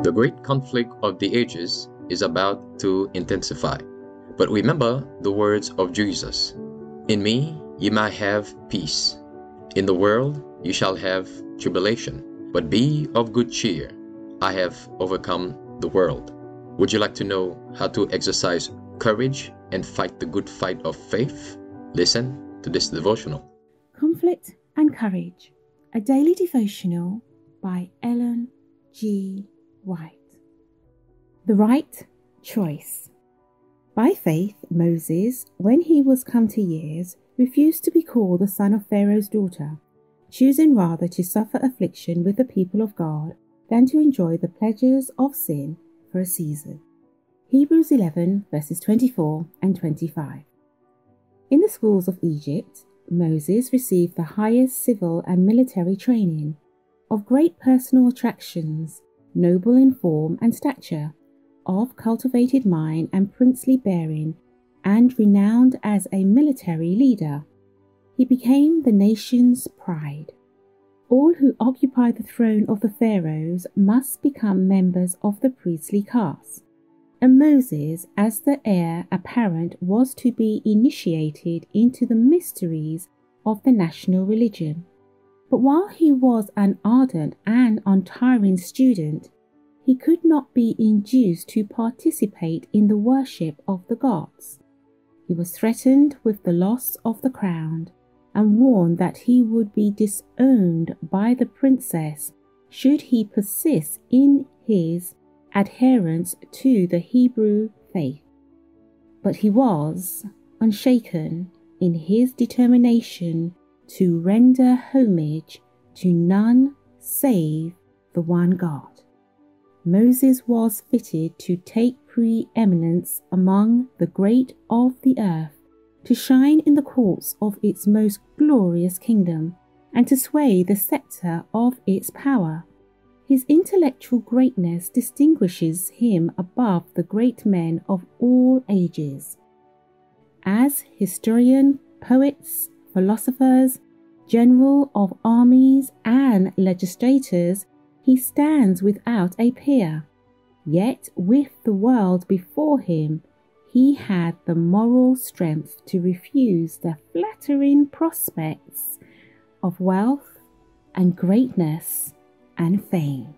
The great conflict of the ages is about to intensify. But remember the words of Jesus. In me ye might have peace. In the world you shall have tribulation. But be of good cheer. I have overcome the world. Would you like to know how to exercise courage and fight the good fight of faith? Listen to this devotional. Conflict and Courage, a daily devotional by Ellen G. White. The right choice. By faith, Moses, when he was come to years, refused to be called the son of Pharaoh's daughter, choosing rather to suffer affliction with the people of God than to enjoy the pleasures of sin for a season. Hebrews 11 verses 24 and 25. In the schools of Egypt, Moses received the highest civil and military training, of great personal attractions, noble in form and stature, of cultivated mind and princely bearing, and renowned as a military leader. He became the nation's pride. All who occupy the throne of the pharaohs must become members of the priestly caste, and Moses, as the heir apparent, was to be initiated into the mysteries of the national religion. But while he was an ardent and untiring student, he could not be induced to participate in the worship of the gods. He was threatened with the loss of the crown and warned that he would be disowned by the princess should he persist in his adherence to the Hebrew faith. But he was unshaken in his determination to render homage to none save the one God. Moses was fitted to take preeminence among the great of the earth, to shine in the courts of its most glorious kingdom, and to sway the sceptre of its power. His intellectual greatness distinguishes him above the great men of all ages. As historian, poets, philosophers, general of armies, and legislators, he stands without a peer. Yet with the world before him, he had the moral strength to refuse the flattering prospects of wealth and greatness and fame.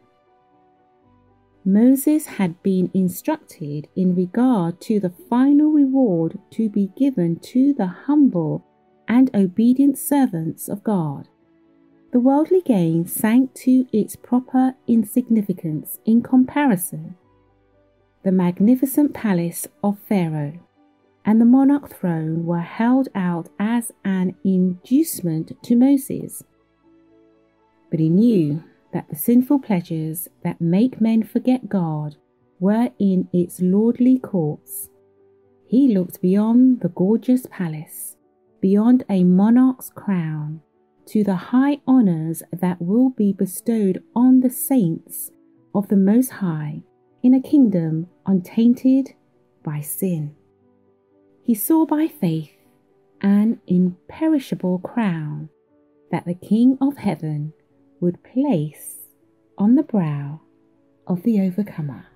Moses had been instructed in regard to the final reward to be given to the humble and obedient servants of God. The worldly gain sank to its proper insignificance in comparison. The magnificent palace of Pharaoh and the monarch throne were held out as an inducement to Moses. But he knew that the sinful pleasures that make men forget God were in its lordly courts. He looked beyond the gorgeous palace, beyond a monarch's crown, to the high honours that will be bestowed on the saints of the Most High in a kingdom untainted by sin. He saw by faith an imperishable crown that the King of Heaven would place on the brow of the overcomer.